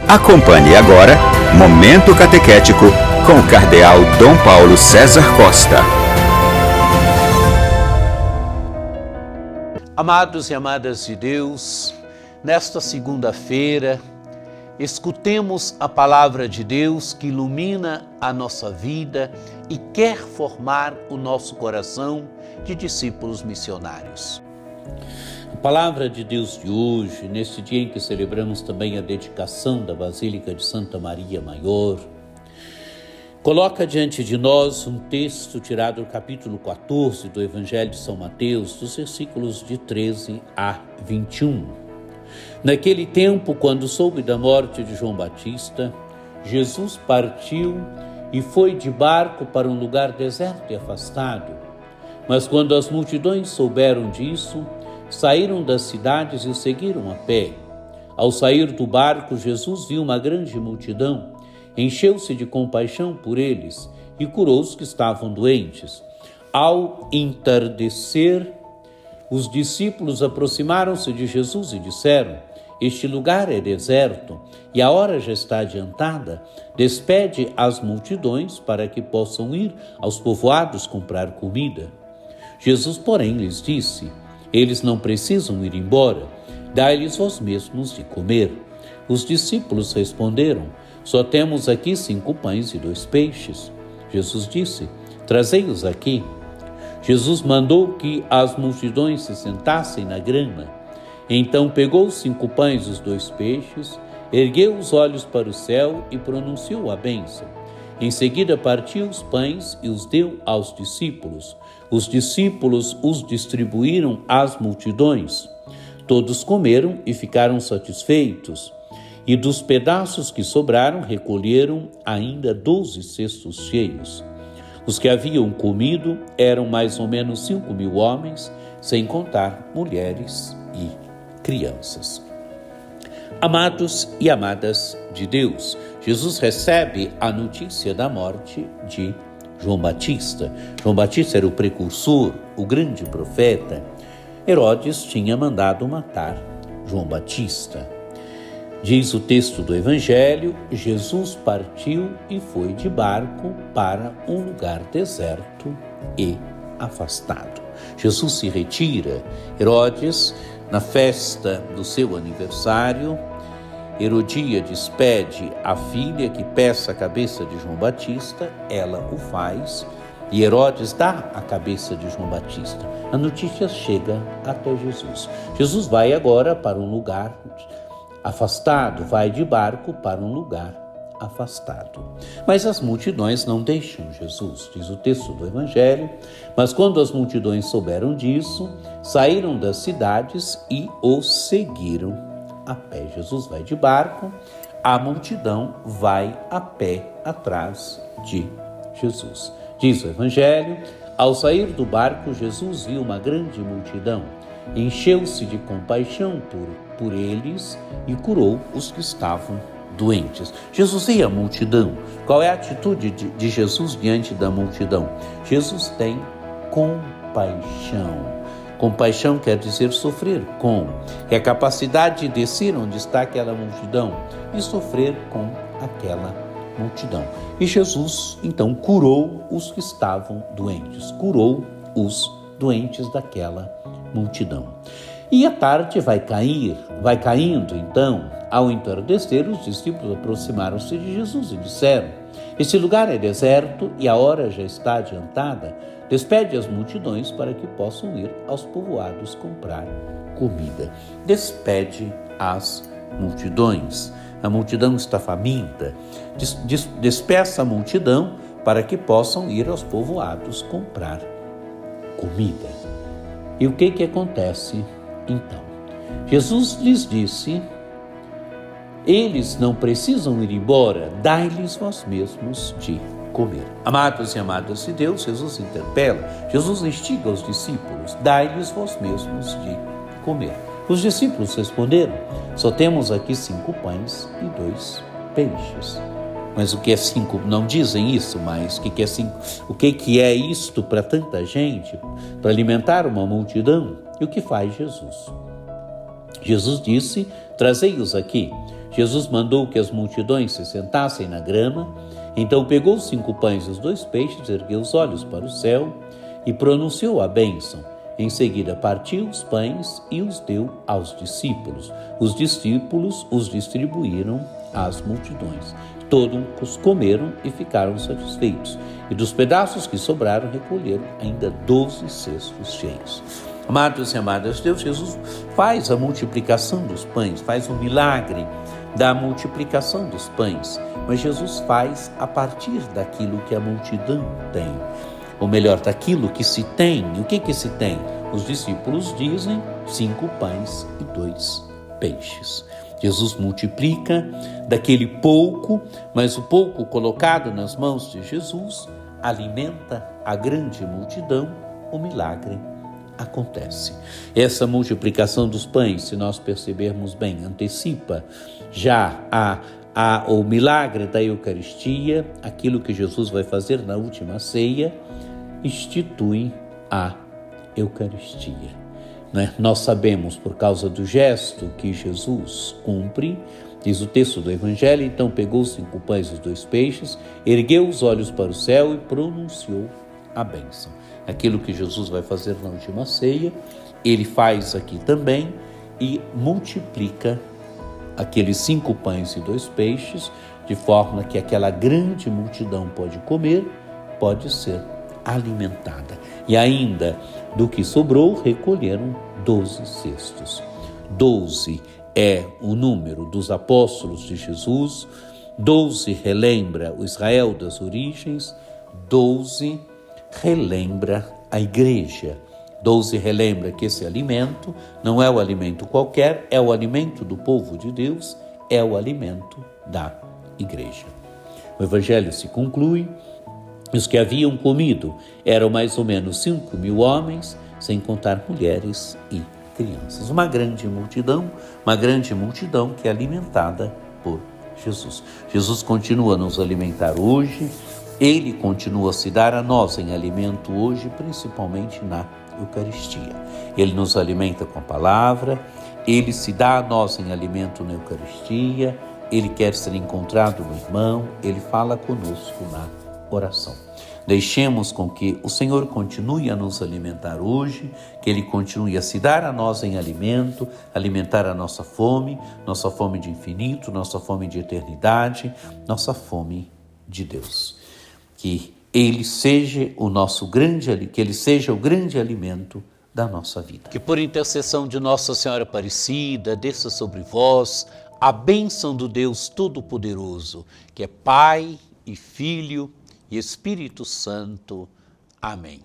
Acompanhe agora Momento Catequético com o Cardeal Dom Paulo César Costa. Amados e amadas de Deus, nesta segunda-feira, escutemos a palavra de Deus que ilumina a nossa vida e quer formar o nosso coração de discípulos missionários. A palavra de Deus de hoje, neste dia em que celebramos também a dedicação da Basílica de Santa Maria Maior, coloca diante de nós um texto tirado do capítulo 14 do Evangelho de São Mateus, dos versículos de 13 a 21. Naquele tempo, quando soube da morte de João Batista, Jesus partiu e foi de barco para um lugar deserto e afastado. Mas quando as multidões souberam disso, saíram das cidades e o seguiram a pé. Ao sair do barco, Jesus viu uma grande multidão, encheu-se de compaixão por eles e curou os que estavam doentes. Ao entardecer, os discípulos aproximaram-se de Jesus e disseram: "Este lugar é deserto e a hora já está adiantada. Despede as multidões para que possam ir aos povoados comprar comida." Jesus, porém, lhes disse: "Eles não precisam ir embora, dai-lhes vós mesmos de comer." Os discípulos responderam: "Só temos aqui 5 pães e 2 peixes." Jesus disse: "Trazei-os aqui." Jesus mandou que as multidões se sentassem na grama. Então pegou os 5 pães e os 2 peixes, ergueu os olhos para o céu e pronunciou a bênção. Em seguida partiu os pães e os deu aos discípulos. Os discípulos os distribuíram às multidões. Todos comeram e ficaram satisfeitos. E dos pedaços que sobraram, recolheram ainda 12 cestos cheios. Os que haviam comido eram mais ou menos 5.000 homens, sem contar mulheres e crianças. Amados e amadas de Deus, Jesus recebe a notícia da morte de João Batista. João Batista era o precursor, o grande profeta. Herodes tinha mandado matar João Batista. Diz o texto do Evangelho: Jesus partiu e foi de barco para um lugar deserto e afastado. Jesus se retira. Herodes, na festa do seu aniversário, Herodíades pede à filha que peça a cabeça de João Batista, ela o faz, e Herodes dá a cabeça de João Batista. A notícia chega até Jesus. Jesus vai agora para um lugar afastado, vai de barco para um lugar afastado. Mas as multidões não deixam Jesus, diz o texto do Evangelho. Mas quando as multidões souberam disso, saíram das cidades e o seguiram a pé. Jesus vai de barco, a multidão vai a pé atrás de Jesus. Diz o Evangelho: ao sair do barco, Jesus viu uma grande multidão, encheu-se de compaixão por eles e curou os que estavam doentes. Jesus vê a multidão. Qual é a atitude de Jesus diante da multidão? Jesus tem compaixão. Compaixão quer dizer sofrer com. É a capacidade de descer onde está aquela multidão e sofrer com aquela multidão. E Jesus, então, curou os que estavam doentes. Curou os doentes daquela multidão. E a tarde vai caindo, então, ao entardecer, os discípulos aproximaram-se de Jesus e disseram: "Esse lugar é deserto e a hora já está adiantada. Despede as multidões para que possam ir aos povoados comprar comida." Despede as multidões. A multidão está faminta. Despeça a multidão para que possam ir aos povoados comprar comida. E o que acontece então? Jesus lhes disse: "Eles não precisam ir embora, dai-lhes vós mesmos de comer." Amados e amadas de Deus, Jesus interpela, Jesus instiga os discípulos: "Dai-lhes vós mesmos de comer." Os discípulos responderam: "Só temos aqui 5 pães e 2 peixes." Mas o que é 5? Não dizem isso, mas o que é 5? O que é isto para tanta gente, para alimentar uma multidão? E o que faz Jesus? Jesus disse: "Trazei-os aqui." Jesus mandou que as multidões se sentassem na grama. Então pegou os 5 pães e os 2 peixes, ergueu os olhos para o céu e pronunciou a bênção. Em seguida partiu os pães e os deu aos discípulos. Os discípulos os distribuíram às multidões. Todos comeram e ficaram satisfeitos. E dos pedaços que sobraram, recolheram ainda 12 cestos cheios. Amados e amadas de Deus, Jesus faz a multiplicação dos pães, faz o milagre da multiplicação dos pães. Mas Jesus faz a partir daquilo que a multidão tem. Ou melhor, daquilo que se tem. E o que se tem? Os discípulos dizem 5 pães e 2 peixes. Jesus multiplica daquele pouco, mas o pouco colocado nas mãos de Jesus alimenta a grande multidão. O milagre acontece. Essa multiplicação dos pães, se nós percebermos bem, antecipa já o milagre da Eucaristia, aquilo que Jesus vai fazer na última ceia, institui a Eucaristia. Nós sabemos, por causa do gesto que Jesus cumpre, diz o texto do Evangelho, então pegou os 5 pães e os 2 peixes, ergueu os olhos para o céu e pronunciou a bênção. Aquilo que Jesus vai fazer na última ceia, ele faz aqui também e multiplica aqueles 5 pães e 2 peixes, de forma que aquela grande multidão pode comer, pode ser alimentada. E ainda do que sobrou, recolheram 12 cestos. 12 é o número dos apóstolos de Jesus, 12 relembra o Israel das origens, 12 relembra a igreja. 12 relembra que esse alimento não é o alimento qualquer, é o alimento do povo de Deus, é o alimento da igreja. O Evangelho se conclui. Os que haviam comido eram mais ou menos 5.000 homens, sem contar mulheres e crianças. Uma grande multidão que é alimentada por Jesus. Jesus continua a nos alimentar hoje, ele continua a se dar a nós em alimento hoje, principalmente na Eucaristia. Ele nos alimenta com a palavra, ele se dá a nós em alimento na Eucaristia, ele quer ser encontrado no irmão, ele fala conosco na oração. Deixemos com que o Senhor continue a nos alimentar hoje, que Ele continue a se dar a nós em alimento, alimentar a nossa fome de infinito, nossa fome de eternidade, nossa fome de Deus. Que Ele seja que Ele seja o grande alimento da nossa vida. Que por intercessão de Nossa Senhora Aparecida, desça sobre vós a bênção do Deus Todo-Poderoso, que é Pai e Filho e Espírito Santo. Amém.